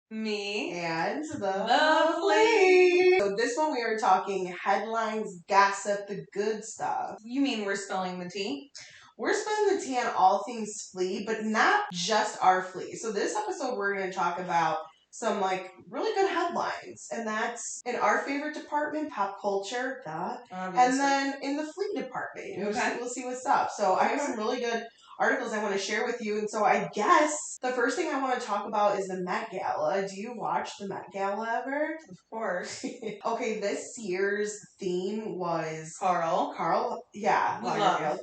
me, and the Flea. So this one we are talking headlines, gossip, the good stuff. You mean we're spilling the tea? We're spilling the tea on all things Flea, but not just our Flea. So this episode we're going to talk about some like really good headlines, and that's in our favorite department, pop culture, and then in the Flea department, we'll see what's up. So I have some really good articles I want to share with you, and so I guess the first thing I want to talk about is the Met Gala. Do you watch the Met Gala ever? Of course. Okay, this year's theme was Carl, yeah, we love.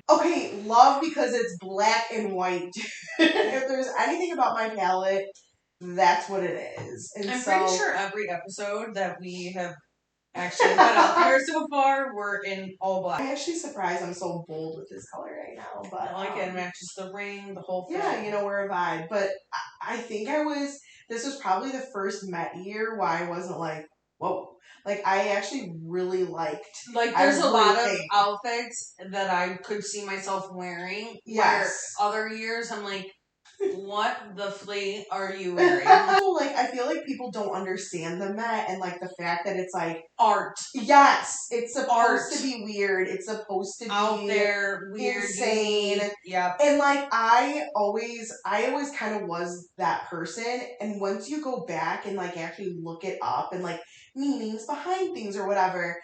Okay, love because it's black and white. If there's anything about my palette, that's what it is. And I'm pretty sure every episode that we have actually put out there so far, we're in all black. I'm actually surprised I'm so bold with this color right now, but I like it. It matches the ring, the whole thing. Yeah, we're a vibe. But I think this was probably the first Met year where I wasn't like, whoa. Like, I actually really liked. Like, there's a lot of outfits that I could see myself wearing. Yes. Where other years, I'm like, what the Flea are you wearing? Like, I feel like people don't understand the Met and, like, the fact that it's, like... art. Yes. It's supposed to be weird. It's supposed to be... out there, weird, insane. Yeah. And, like, I always kind of was that person. And once you go back and, like, actually look it up and, like, meanings behind things or whatever,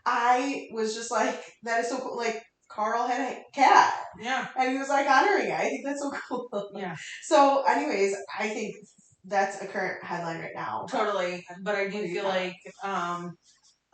I was just like, that is so cool. Like, Carl had a cat. Yeah. And he was like honoring it. I think that's so cool. Yeah. So, anyways, I think that's a current headline right now. Totally. But I do feel like a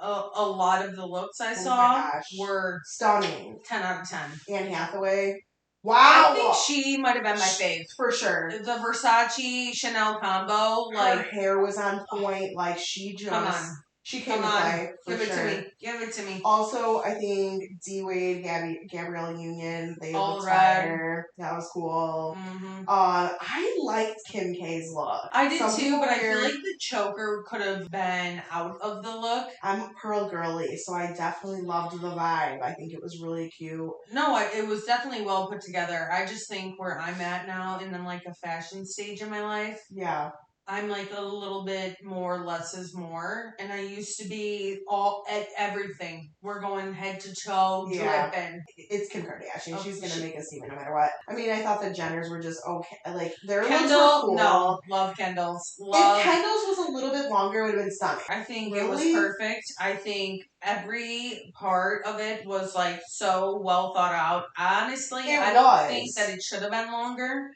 lot of the looks I saw were stunning. 10 out of 10. Anne Hathaway. Wow. I think she might have been my fave. For sure. The Versace Chanel combo. Her hair was on point. Like, she just... Come on. She came to play, Give it to me. Also, I think D-Wade, Gabrielle Union, they all looked red. fire. That was cool. Mm-hmm. I liked Kim K's look. I did too, but I feel like the choker could have been out of the look. I'm a pearl girly, so I definitely loved the vibe. I think it was really cute. No, it was definitely well put together. I just think where I'm at now in like a fashion stage in my life. Yeah. I'm like a little bit more less is more, and I used to be all at everything. We're going head to toe, dripping. It's Kim Kardashian. She's gonna make a statement no matter what. I mean, I thought the Jenners were just okay. Like their looks were cool. No, love Kendall's. If Kendall's was a little bit longer, it would have been stunning. I think it was perfect. I think every part of it was like so well thought out. Honestly, I don't think that it should have been longer.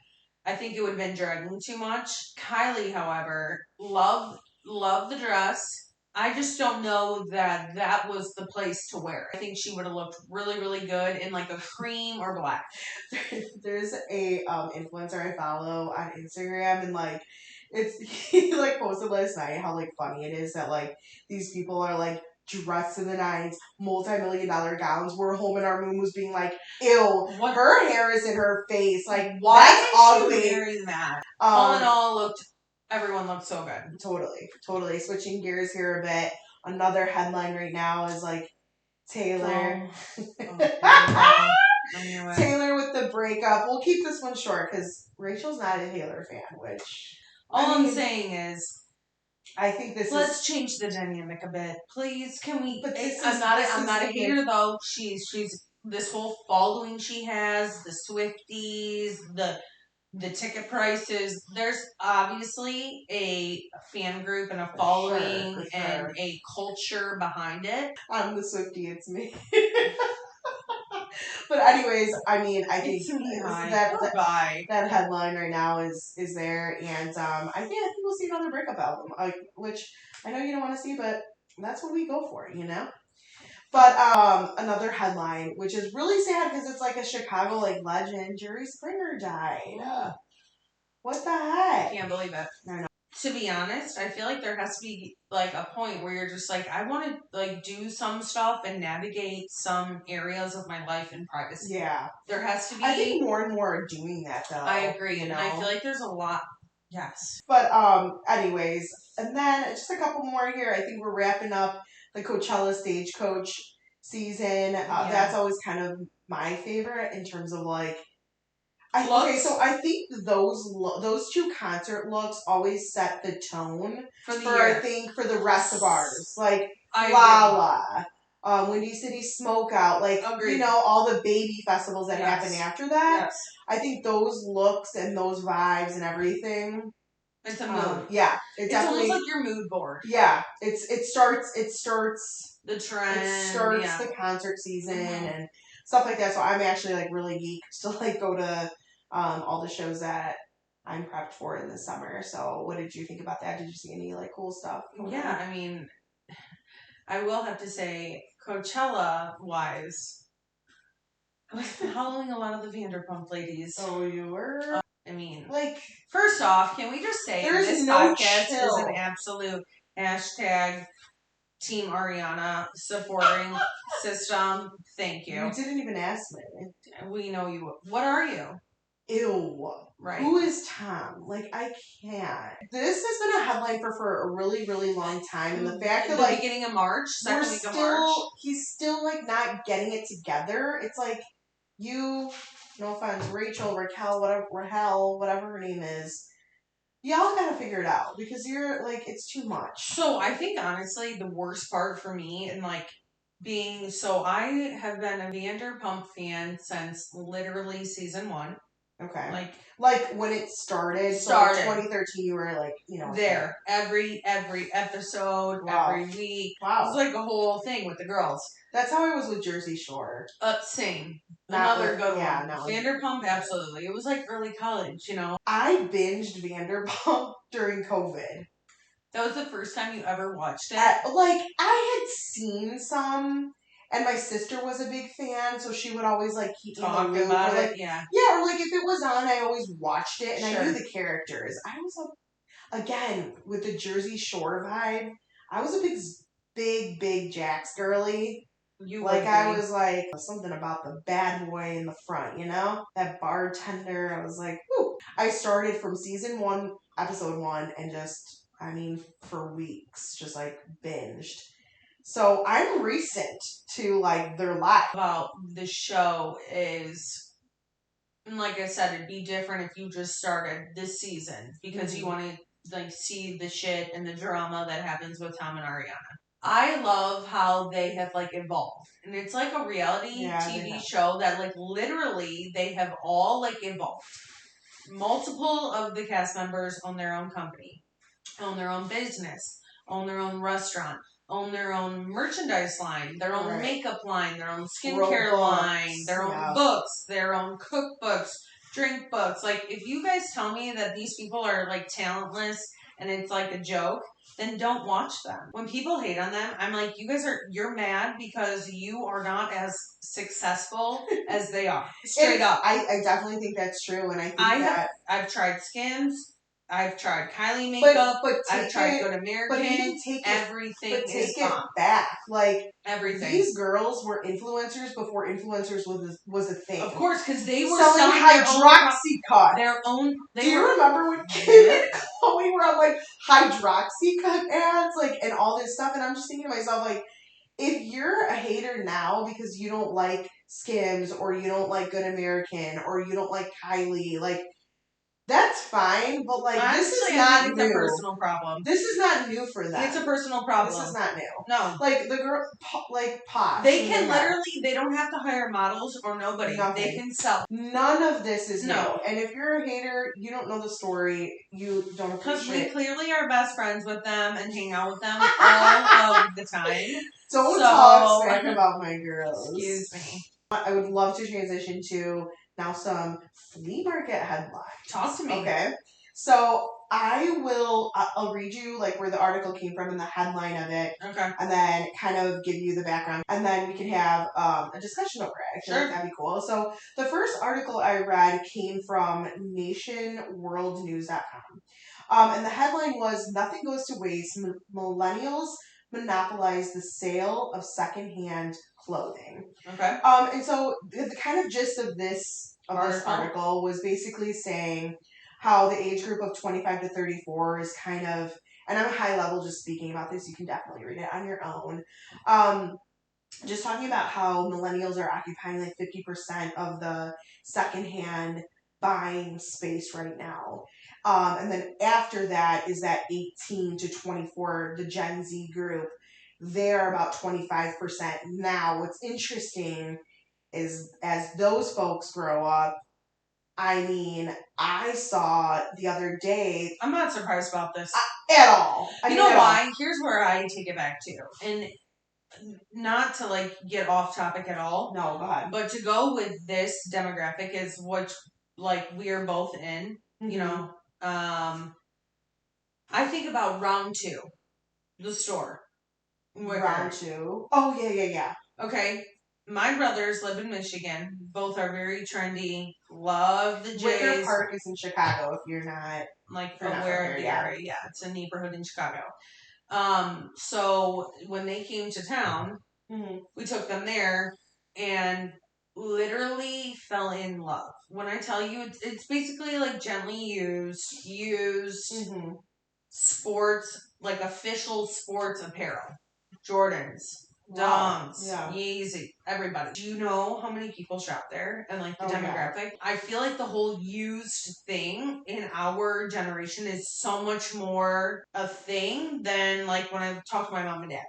I think it would have been dragging too much. Kylie, however, loved the dress. I just don't know that was the place to wear it. I think she would have looked really, really good in like a cream or black. There's a influencer I follow on Instagram, and like he like posted last night how like funny it is that like these people are like dressed to the nines, multi-million-dollar gowns. We're home in our room was being like, ew, her hair is in her face. Like, why that's is she wearing that? All in all, everyone looked so good. Totally. Switching gears here a bit. Another headline right now is like Taylor. Taylor with the breakup. We'll keep this one short because Rachel's not a Taylor fan, which... I'm saying is... I think Let's change the dynamic a bit, please. Can we? But I'm not a hater though. She's this whole following she has, the Swifties, the ticket prices. There's obviously a fan group and a following and a culture behind it. I'm the Swiftie. It's me. But anyways, I mean, I think that headline right now is there, and I think we'll see another breakup album, which I know you don't want to see, but that's what we go for, But another headline, which is really sad because it's like a Chicago legend, Jerry Springer died. Yeah. What the heck? I can't believe it. I know. To be honest, I feel like there has to be like a point where you're just like, I want to like do some stuff and navigate some areas of my life in privacy. Yeah. There has to be. I think more and more are doing that though. I agree. And I feel like there's a lot. Yes. But anyways, and then just a couple more here. I think we're wrapping up the Coachella Stagecoach season. That's always kind of my favorite in terms of like, Okay, so I think those two concert looks always set the tone for I think for the rest of ours, like Lala, Windy City Smokeout, like Agreed. All the baby festivals that happen after that. Yes. I think those looks and those vibes and everything. It's a mood. Yeah, it's almost like your mood board. Yeah, it starts the trend. It starts the concert season and stuff like that. So I'm actually like really geeked to like go to all the shows that I'm prepped for in the summer. So what did you think about that? Did you see any like cool stuff? Yeah, I mean, I will have to say Coachella wise, I was following a lot of the Vanderpump ladies. Oh, you were? I mean, like, first off, can we just say this podcast is an absolute hashtag Team Ariana supporting system? Thank you. You didn't even ask me. We know you. What are you? Ew. Right. Who is Tom? Like, I can't. This has been a headline for a really, really long time. And the fact that, like, beginning of March, second week of March. He's still, like, not getting it together. It's like, no offense, Rachel, Raquel, whatever her name is, y'all gotta figure it out because you're like, it's too much. So I think honestly, the worst part for me and like I have been a Vanderpump fan since literally season 1. Okay. Like when it started. So like 2013, you were like, there every episode, every week. Wow. It was like a whole thing with the girls. That's how I was with Jersey Shore. Same. Another good one. No. Vanderpump, absolutely. It was like early college, I binged Vanderpump during COVID. That was the first time you ever watched it? I had seen some, and my sister was a big fan, so she would always like keep me in the loop. About it, yeah, or like if it was on, I always watched it, and I knew the characters. I was again with the Jersey Shore vibe. I was a big Jax girly. I was like something about the bad boy in the front, that bartender. I was like, whoo. I started from season 1, episode 1, and just. For weeks, just like binged. So I'm recent to like their life. About the show is, like I said, it'd be different if you just started this season because you want to like see the shit and the drama that happens with Tom and Ariana. I love how they have like evolved, and it's like a reality TV show that like literally they have all like evolved. Multiple of the cast members own their own company. Own their own business, own their own restaurant, own their own merchandise line, their own makeup line, their own skincare line, their own books, their own cookbooks, drink books. Like, if you guys tell me that these people are, like, talentless and it's, like, a joke, then don't watch them. When people hate on them, I'm like, you're mad because you are not as successful as they are. Straight up. I definitely think that's true, and I think I've tried Skims. I've tried Kylie makeup, but I've tried Good American, everything is gone. Take it back. Like, everything. These girls were influencers before influencers was a thing. Of course, because they were selling Hydroxycut. Do you remember when Kim and Chloe were on, like, Hydroxycut ads, like, and all this stuff? And I'm just thinking to myself, like, if you're a hater now because you don't like Skims, or you don't like Good American, or you don't like Kylie, like, that's fine, but like this is not new. It's a personal problem. This is not new for them. It's a personal problem. This is not new. No, like the girl, like Posh. They can literally. They don't have to hire models or nobody. Nothing. They can sell. None of this is new. And if you're a hater, you don't know the story. You don't appreciate. Because we clearly are best friends with them and hang out with them all of the time. Don't talk smack about my girls. Excuse me. I would love to transition to now some Flea Market headlines. Talk to me. Okay. So I'll read you like where the article came from and the headline of it. Okay. And then kind of give you the background. And then we can have a discussion over it. I feel like that'd be cool. So the first article I read came from nationworldnews.com. And the headline was, "Nothing Goes to Waste. Millennials monopolize the sale of secondhand clothing." Okay. And so the kind of gist of this article was basically saying how the age group of 25 to 34 is kind of, and I'm high level just speaking about this, you can definitely read it on your own. Just talking about how millennials are occupying like 50% of the secondhand buying space right now. And then after that is that 18 to 24, the Gen Z group. They're about 25% now. What's interesting is as those folks grow up, I mean, I saw the other day. I'm not surprised about this at all. You know why? Here's where I take it back to. And not to like get off topic at all. No, go ahead. But to go with this demographic is what like we are both in. Mm-hmm. You know, I think about round 2, the store. Round 2. Oh yeah. Okay. My brothers live in Michigan. Both are very trendy. Love the Jays. Wicker Park is in Chicago. If you're not aware of the area, yeah, it's a neighborhood in Chicago. So when they came to town, we took them there and literally fell in love. When I tell you, it's basically like gently used sports, like official sports apparel, Jordans. Doms, Yeezy, everybody. Do you know how many people shop there and like the demographic? Yeah. I feel like the whole used thing in our generation is so much more a thing than like when I talk to my mom and dad.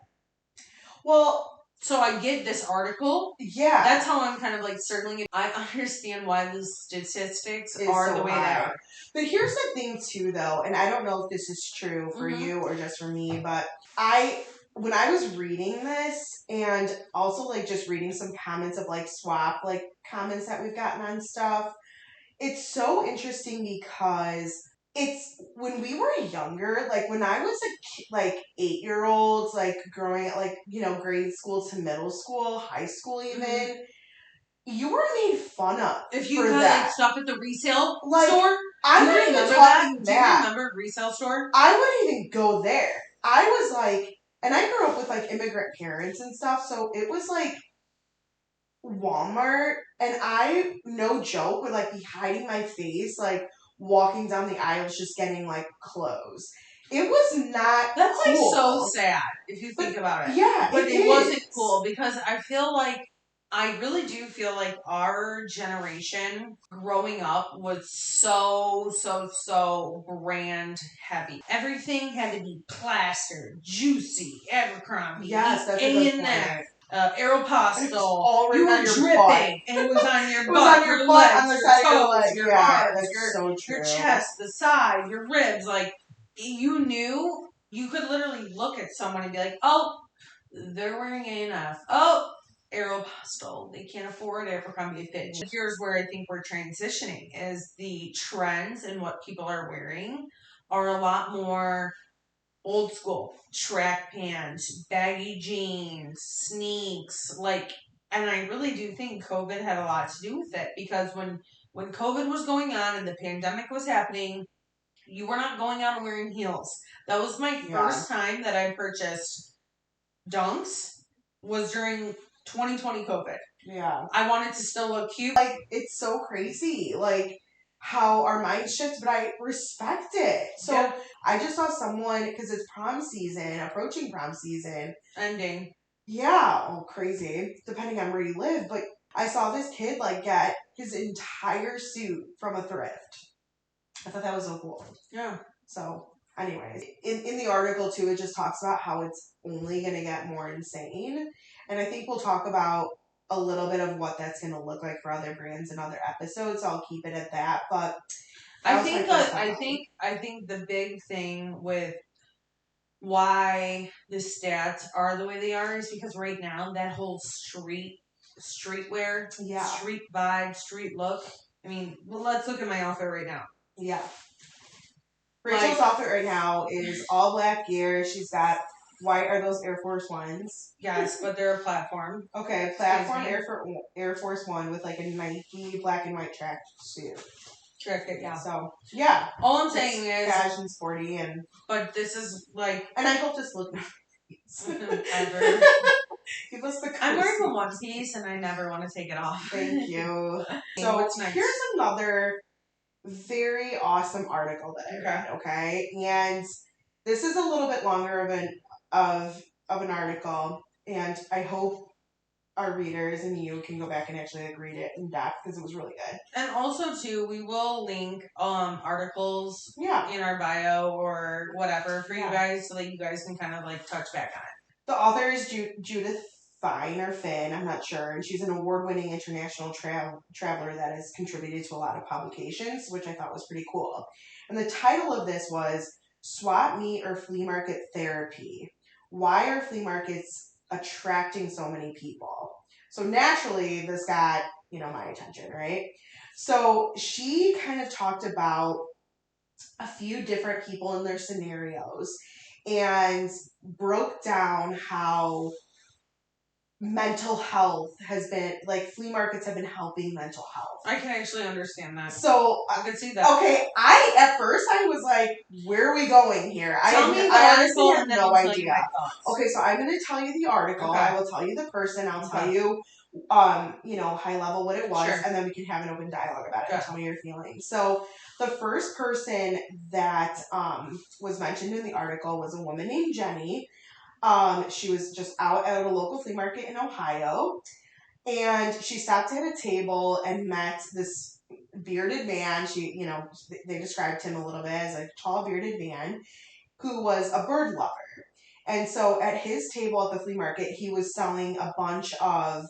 Well, so I get this article. Yeah. That's how I'm kind of like circling it. I understand why the statistics are so the way they are. But here's the thing too though, and I don't know if this is true for you or just for me, but when I was reading this and also like just reading some comments of like swap like comments that we've gotten on stuff, it's so interesting because it's when we were younger, like when I was like 8-year-olds, like growing at like, you know, grade school to middle school, high school even, you were made fun of. If you got like stuff at the resale store, I'm not even talking that. Do you remember resale store? I wouldn't even go there. I was like, and I grew up with like immigrant parents and stuff, so it was like Walmart, and I, no joke, would like be hiding my face, like walking down the aisles just getting like clothes. It was not That's cool. Like so sad if you think about it. Yeah, but it wasn't cool because I feel like I really do feel like our generation growing up was so brand heavy. Everything had to be plastered, juicy, Abercrombie. Yes, that's a good point. Aeropostale. You were dripping, and it was on your butt. It was on your butt, on the side of your leg. Your arms, your chest, the side, your ribs. Like you knew, you could literally look at someone and be like, "Oh, they're wearing ANF. Oh, Aeropostale. They can't afford Abercrombie & Fitch." Here's where I think we're transitioning: is the trends and what people are wearing are a lot more old school, track pants, baggy jeans, sneaks, like, and I really do think COVID had a lot to do with it because when COVID was going on and the pandemic was happening, you were not going out and wearing heels. That was my first time that I purchased Dunks was during 2020 COVID. Yeah. I wanted to still look cute. Like, it's so crazy. Like, how our mind shifts, but I respect it. So I just saw someone, because it's prom season, approaching prom season. Ending. Yeah, oh, crazy, depending on where you live. But I saw this kid, like, get his entire suit from a thrift. I thought that was so cool. Yeah. So, anyways, in the article, too, it just talks about how it's only going to get more insane. And I think we'll talk about a little bit of what that's going to look like for other brands in other episodes. So I'll keep it at that. But I think the big thing with why the stats are the way they are is because right now that whole streetwear, street vibe, street look. I mean, well, let's look at my outfit right now. Yeah. Rachel's outfit right now is all black gear. She's got white, are those Air Force Ones? Yes, but they're a platform. Okay, platform Air Force One with like a Nike black and white track suit. Terrific, yeah. So, yeah. All I'm saying is cash and sporty, but this is like, and I hope this look ever. Give us the I'm wearing a one piece and I never want to take it off. Thank you. So here's another very awesome article that I read, okay? And this is a little bit longer of an article, and I hope our readers and you can go back and actually read it in depth because it was really good. And also too, we will link articles in our bio or whatever for you guys so that you guys can kind of like touch back on it. The author is Judith Finn, I'm not sure, and she's an award-winning international traveler that has contributed to a lot of publications, which I thought was pretty cool. And the title of this was Swap Meet or Flea Market Therapy. Why are flea markets attracting so many people? So naturally, this got, my attention, right? So she kind of talked about a few different people in their scenarios and broke down how mental health has been, like, flea markets have been helping mental health. I can actually understand that. So I can see that. Okay, at first I was like, where are we going here? Tell me the article article and then no I'll idea. Okay, so I'm going to tell you the article. Okay. I will tell you the person. I'll tell you, high level what it was, and then we can have an open dialogue about it and tell me your feelings. So the first person that was mentioned in the article was a woman named Jenny. She was just out at a local flea market in Ohio, and she stopped at a table and met this bearded man. They described him a little bit as a tall bearded man who was a bird lover. And so at his table at the flea market, he was selling a bunch of,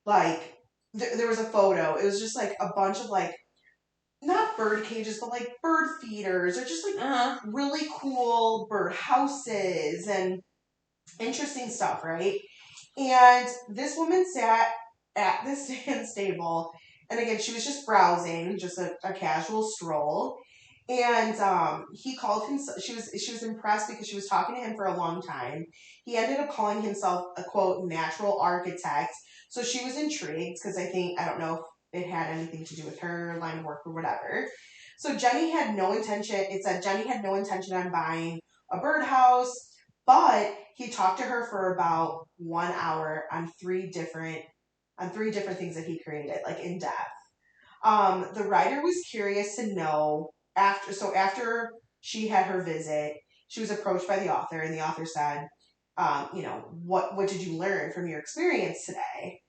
like, there was a photo. It was just like a bunch of, like, not bird cages, but like bird feeders or just like really cool bird houses and interesting stuff, right? And this woman sat at the stands table, and again, she was just browsing, just a casual stroll. And he called himself. She was impressed because she was talking to him for a long time. He ended up calling himself a quote natural architect. So she was intrigued because I don't know if it had anything to do with her line of work or whatever. So Jenny had no intention. It said Jenny had no intention on buying a birdhouse, but he talked to her for about 1 hour on three different things that he created, like in depth. The writer was curious to know after she had her visit, she was approached by the author, and the author said, what did you learn from your experience today?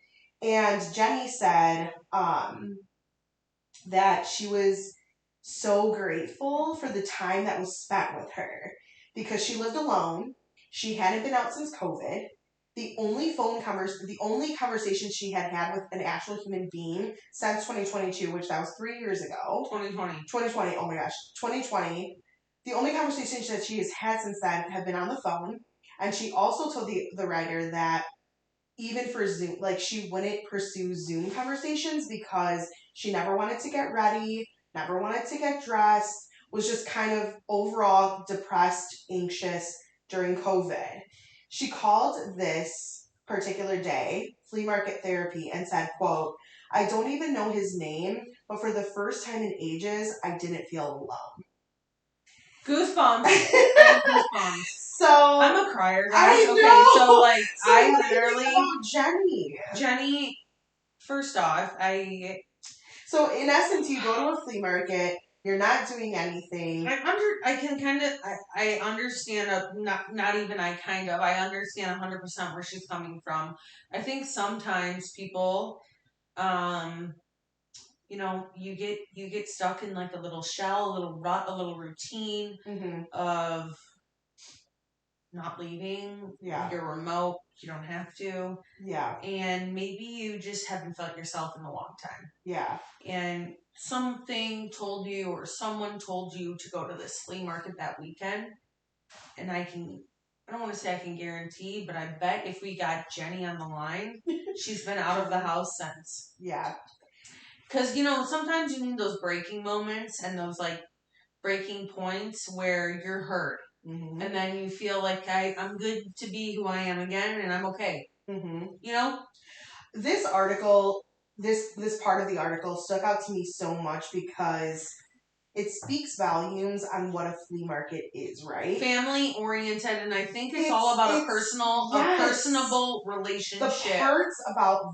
And Jenny said that she was so grateful for the time that was spent with her because she lived alone. She hadn't been out since COVID. The only conversation she had with an actual human being since 2022, which that was 3 years ago. 2020, oh my gosh, 2020. The only conversations that she has had since then have been on the phone. And she also told the writer that even for Zoom, like, she wouldn't pursue Zoom conversations because she never wanted to get ready, never wanted to get dressed, was just kind of overall depressed, anxious during COVID. She called this particular day flea market therapy and said, quote, I don't even know his name, but for the first time in ages, I didn't feel alone. Goosebumps. Goosebumps. So I'm a crier, guys. So like I literally Jenny. First off, So in essence, you go to a flea market. You're not doing anything. I understand. Not even I kind of. I understand 100% where she's coming from. I think sometimes people, you get stuck in like a little shell, a little rut, a little routine of not leaving. Yeah. You're remote. You don't have to. Yeah. And maybe you just haven't felt yourself in a long time. Yeah. And something told you or someone told you to go to this flea market that weekend. And I don't want to say I can guarantee, but I bet if we got Jenny on the line, she's been out of the house since. Yeah. Because, sometimes you need those breaking moments and those, like, breaking points where you're hurt. Mm-hmm. And then you feel like I'm good to be who I am again and I'm okay. Mm-hmm. This article, this part of the article stuck out to me so much because it speaks volumes on what a flea market is, right? Family oriented, and I think it's all about a personable relationship. The parts about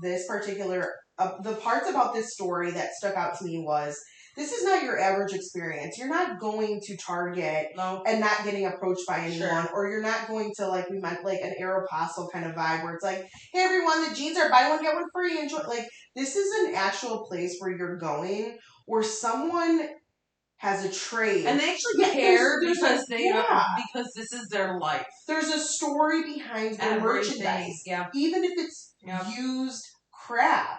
this story that stuck out to me was this is not your average experience. You're not going to Target and not getting approached by anyone, or you're not going to, like we meant, like an Aeropostale kind of vibe where it's like, hey everyone, the jeans are buy one get one free. Enjoy. Like, this is an actual place where you're going, where someone has a trade, and they actually care because because this is their life. There's a story behind their merchandise, even if it's used crap.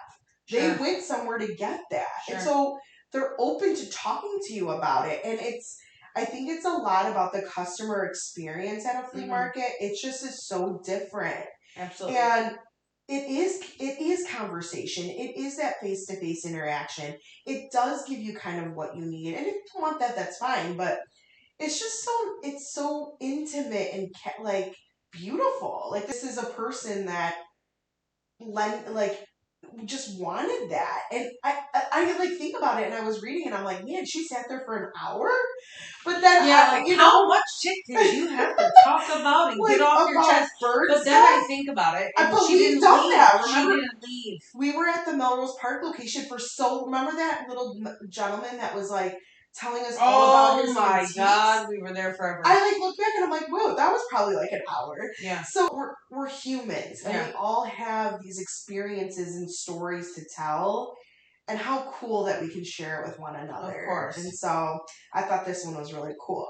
They went somewhere to get that, and so they're open to talking to you about it. And I think it's a lot about the customer experience at a flea market. It just is so different. Absolutely. And it is conversation. It is that face-to-face interaction. It does give you kind of what you need. And if you don't want that, that's fine. But it's just so intimate and like beautiful. Like, this is a person that just wanted that. And I like think about it, and I was reading and I'm like, man, she sat there for an hour. But then how much shit did you have to talk about and get off your chest? But then I think about it, and she didn't leave. She didn't leave. We were at the Melrose Park location remember that little gentleman that was like telling us all about his antiques? Oh my God, we were there forever. I look back and I'm like, whoa, that was probably like an hour. Yeah. So we're humans, and we all have these experiences and stories to tell, and how cool that we can share it with one another. Of course. And so I thought this one was really cool.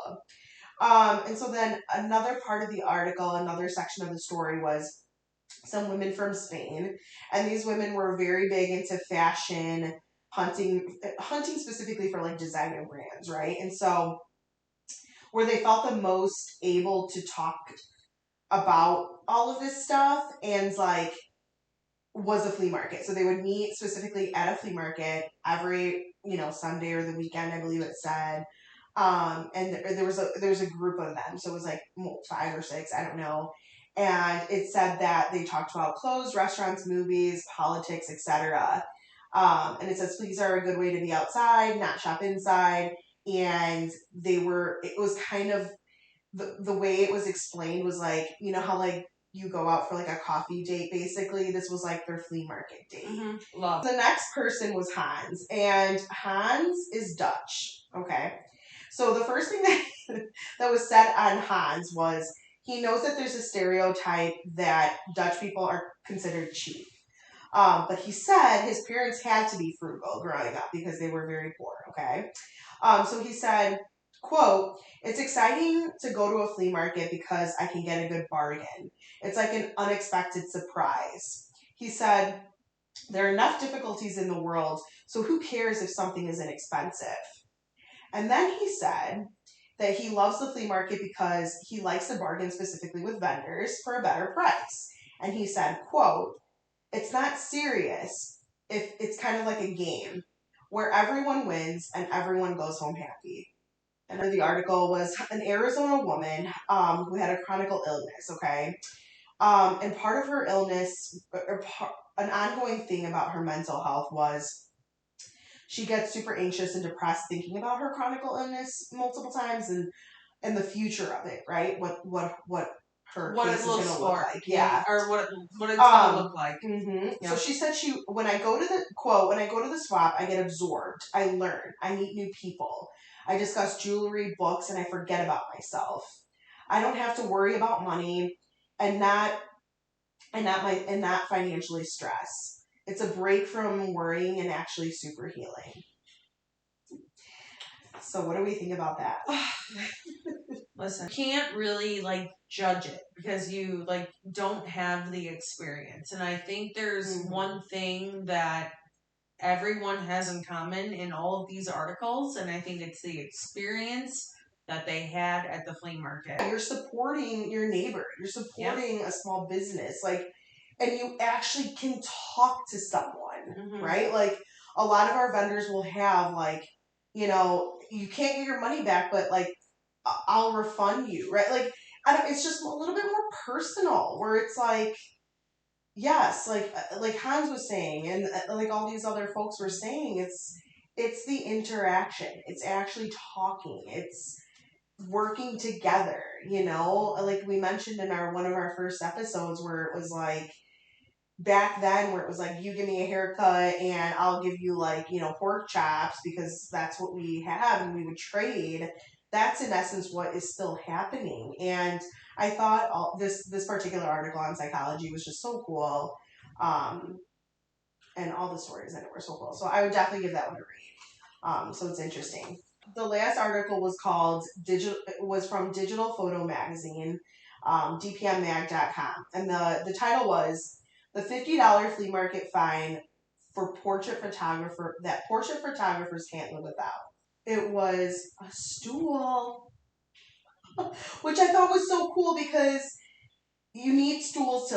And so then another part of the article, another section of the story was some women from Spain, and these women were very big into fashion, hunting specifically for like designer brands, right? And so where they felt the most able to talk about all of this stuff and like was a flea market. So they would meet specifically at a flea market every Sunday or the weekend, I believe it said. And there was a group of them, so it was like 5 or 6, I don't know. And it said that they talked about clothes, restaurants, movies, politics, etc. And it says fleas are a good way to be outside, not shop inside. And it was kind of the way it was explained was like, how like you go out for like a coffee date, basically. This was like their flea market date. Mm-hmm. Love. The next person was Hans, and Hans is Dutch. Okay. So the first thing that was said on Hans was he knows that there's a stereotype that Dutch people are considered cheap. But he said his parents had to be frugal growing up because they were very poor, okay? So he said, quote, "It's exciting to go to a flea market because I can get a good bargain. It's like an unexpected surprise." He said, "There are enough difficulties in the world, so who cares if something isn't expensive?" And then he said that he loves the flea market because he likes to bargain specifically with vendors for a better price. And he said, quote, "It's not serious. If it's kind of like a game where everyone wins and everyone goes home happy." And the article was an Arizona woman who had a chronic illness, okay? And part of her illness, an ongoing thing about her mental health was she gets super anxious and depressed thinking about her chronic illness multiple times and the future of it, right? What her case is going to look like. Yeah. Or what it's going to look like. Mm-hmm. Yeah. So she said when I go to the swap, I get absorbed. I learn. I meet new people. I discuss jewelry, books, and I forget about myself. I don't have to worry about money and not financially stress. It's a break from worrying and actually super healing. So what do we think about that? Listen, you can't really judge it because you don't have the experience. And I think there's one thing that everyone has in common in all of these articles, and I think it's the experience that they had at the flea market. You're supporting your neighbor. You're supporting a small business. And you actually can talk to someone, right? Like, a lot of our vendors will have, you can't get your money back, but, I'll refund you, right? It's just a little bit more personal, where it's yes, like Hans was saying, and all these other folks were saying, it's the interaction. It's actually talking. It's working together, like we mentioned in one of our first episodes, where it was back then where it was like, you give me a haircut and I'll give you like, pork chops because that's what we have and we would trade. That's in essence what is still happening. And I thought this particular article on psychology was just so cool. And all the stories in it were so cool. So I would definitely give that one a read. So it's interesting. The last article was from Digital Photo Magazine, dpmmag.com. And the title was the $50 flea market fine for portrait photographers can't live without. It was a stool, which I thought was so cool because you need stools to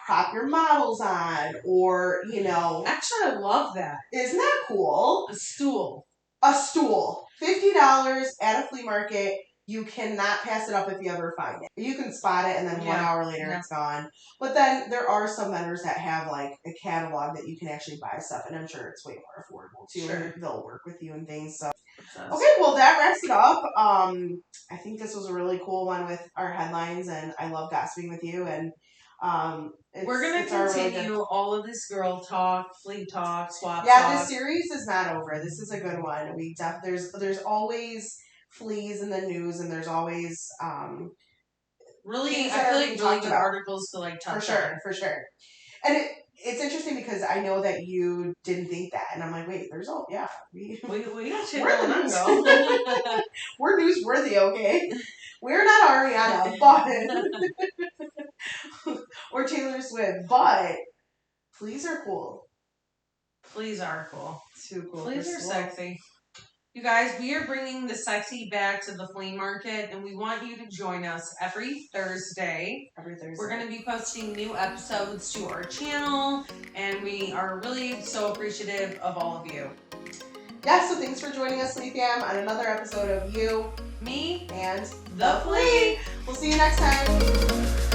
prop your models on or, Actually, I love that. Isn't that cool? A stool. $50 at a flea market. You cannot pass it up if you ever find it. You can spot it and then 1 hour later it's gone. But then there are some vendors that have like a catalog that you can actually buy stuff, and I'm sure it's way more affordable too. Sure. And they'll work with you and things. So okay, well that wraps it up. I think this was a really cool one with our headlines, and I love gossiping with you. And we're gonna continue all of this girl talk, flea talk, swap talk. Yeah, this series is not over. This is a good one. There's always fleas in the news, and there's always really, I feel like really good articles to like touch on. For sure. And it's interesting because I know that you didn't think that, and I'm like, wait, we got shit going on though. We're newsworthy, okay? We're not Ariana, but or Taylor Swift, but fleas are cool. Fleas are cool. Too cool. Fleas are sexy. You guys, we are bringing the sexy back to the flea market, and we want you to join us every Thursday. We're going to be posting new episodes to our channel, and we are really so appreciative of all of you. Yeah, so thanks for joining us, Flea Fam, on another episode of You, Me, and the Flea. We'll see you next time.